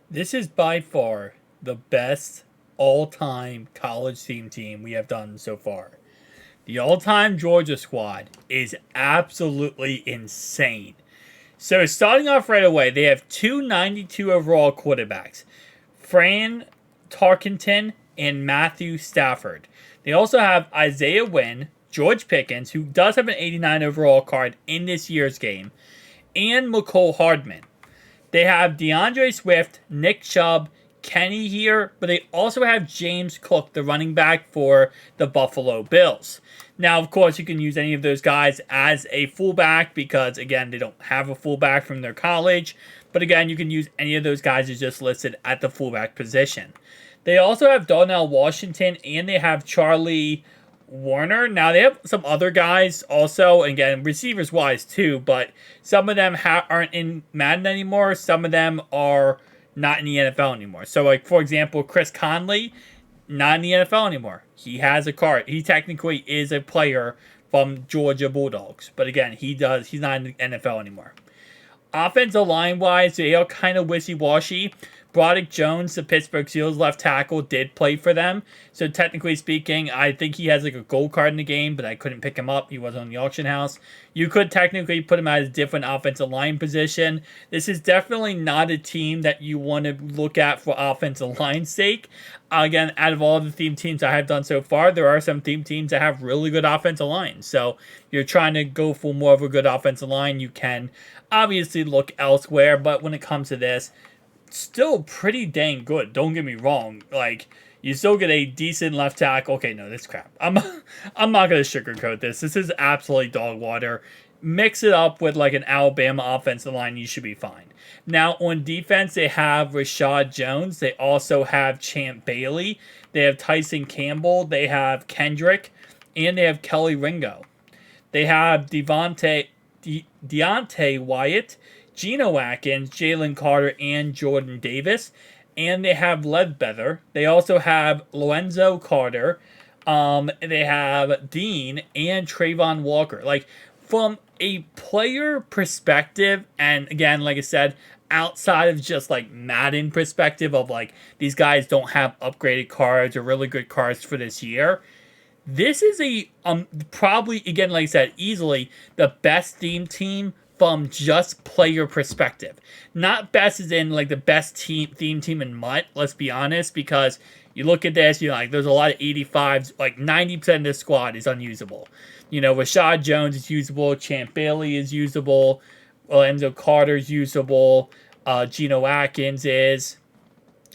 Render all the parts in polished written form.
This is by far the best all-time college team we have done so far. The all-time Georgia squad is absolutely insane. So starting off right away, they have two 92 overall quarterbacks, Fran Tarkenton and Matthew Stafford. They also have Isaiah Wynn, George Pickens, who does have an 89 overall card in this year's game, and McCole Hardman. They have DeAndre Swift, Nick Chubb, Kenny here, but they also have James Cook, the running back for the Buffalo Bills. Now, of course, you can use any of those guys as a fullback because, again, they don't have a fullback from their college. But again, you can use any of those guys as just listed at the fullback position. They also have Darnell Washington and they have Charlie Warner. Now they have some other guys also, again receivers wise too, but some of them aren't in Madden anymore. Some of them are not in the NFL anymore. So, like for example, Chris Conley, not in the NFL anymore. He has a card. He technically is a player from Georgia Bulldogs, but again, he's not in the NFL anymore. Offensive line wise, they are kind of wishy washy. Broderick Jones, the Pittsburgh Steelers left tackle, did play for them. So technically speaking, I think he has like a gold card in the game, but I couldn't pick him up. He wasn't on the auction house. You could technically put him at a different offensive line position. This is definitely not a team that you want to look at for offensive line's sake. Again, out of all the theme teams I have done so far, there are some theme teams that have really good offensive lines. So if you're trying to go for more of a good offensive line, you can obviously look elsewhere. But when it comes to this, still pretty dang good. Don't get me wrong. Like you still get a decent left tackle. Okay, no, this crap. I'm not gonna sugarcoat this. This is absolutely dog water. Mix it up with like an Alabama offensive line, you should be fine. Now on defense, they have Rashad Jones. They also have Champ Bailey. They have Tyson Campbell. They have Kendrick, and they have Kelly Ringo. They have Deontay Wyatt, Geno Atkins, Jalen Carter, and Jordan Davis. And they have Ledbetter. They also have Lorenzo Carter. They have Dean and Trayvon Walker. Like, from a player perspective, and again, like I said, outside of just like Madden perspective of like these guys don't have upgraded cards or really good cards for this year, this is a probably again like I said easily the best theme from just player perspective. Not best as in like the best theme team in MUT, let's be honest, because you look at this, you're like, there's a lot of 85s, like 90% of this squad is unusable. You know, Rashad Jones is usable, Champ Bailey is usable, Lorenzo Carter is usable, Geno Atkins is.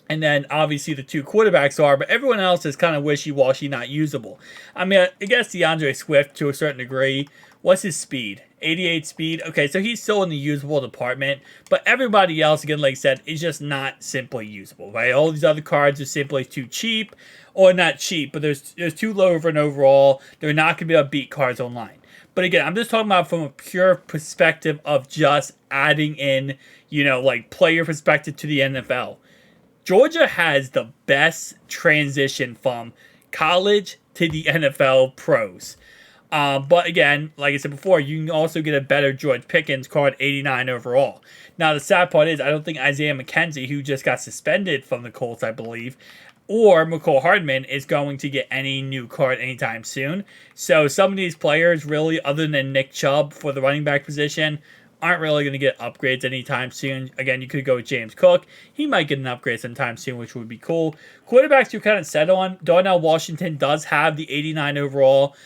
And then obviously the two quarterbacks are, but everyone else is kind of wishy-washy, not usable. I mean, I guess DeAndre Swift to a certain degree. What's his speed? 88 speed. Okay, so he's still in the usable department, but everybody else, again, like I said, is just not simply usable, right? All these other cards are simply too cheap, or not cheap, but there's too low of an overall. They're not going to be able to beat cards online. But again, I'm just talking about from a pure perspective of just adding in, you know, like player perspective to the NFL. Georgia has the best transition from college to the NFL pros. But again, like I said before, you can also get a better George Pickens card, 89 overall. Now, the sad part is I don't think Isaiah McKenzie, who just got suspended from the Colts, I believe, or McCole Hardman is going to get any new card anytime soon. So some of these players, really, other than Nick Chubb for the running back position, aren't really going to get upgrades anytime soon. Again, you could go with James Cook. He might get an upgrade sometime soon, which would be cool. Quarterbacks you kind of settle on. Darnell Washington does have the 89 overall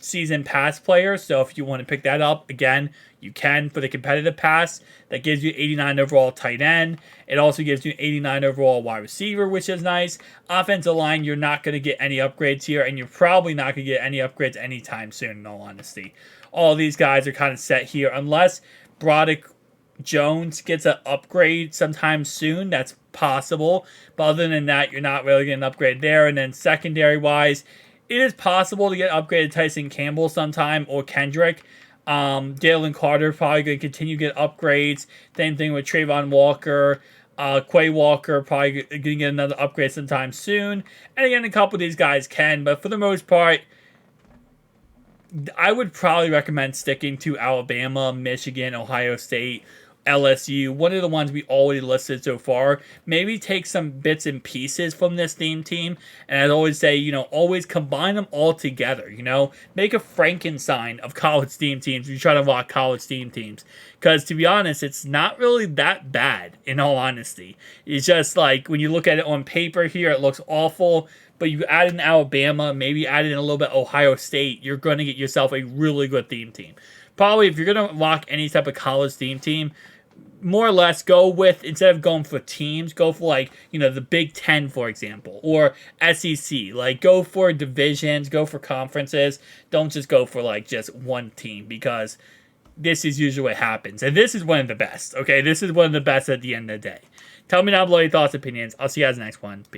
season pass player. So if you want to pick that up, again, you can for the competitive pass. That gives you 89 overall tight end. It also gives you 89 overall wide receiver, which is nice. Offensive line, you're not going to get any upgrades here, and you're probably not going to get any upgrades anytime soon, in all honesty. All these guys are kind of set here, unless Broderick Jones gets an upgrade sometime soon. That's possible. But other than that, you're not really getting an upgrade there. And then secondary-wise, it is possible to get upgraded Tyson Campbell sometime or Kendrick. Jalen Carter probably going to continue to get upgrades. Same thing with Trayvon Walker. Quay Walker probably going to get another upgrade sometime soon. And again, a couple of these guys can. But for the most part, I would probably recommend sticking to Alabama, Michigan, Ohio State, LSU, one of the ones we already listed so far. Maybe take some bits and pieces from this theme team, and I'd always say, always combine them all together, Make a Frankenstein of college theme teams if you try to lock college theme teams. Because, to be honest, it's not really that bad, in all honesty. It's just like, when you look at it on paper here, it looks awful, but you add in Alabama, maybe add in a little bit Ohio State, you're going to get yourself a really good theme team. Probably, if you're going to lock any type of college theme team, more or less go with, instead of going for teams, go for like, the Big Ten, for example, or SEC. Like, go for divisions, go for conferences. Don't just go for like just one team, because this is usually what happens. And this is one of the best, okay? This is one of the best at the end of the day. Tell me down below your thoughts, opinions. I'll see you guys in the next one. Peace.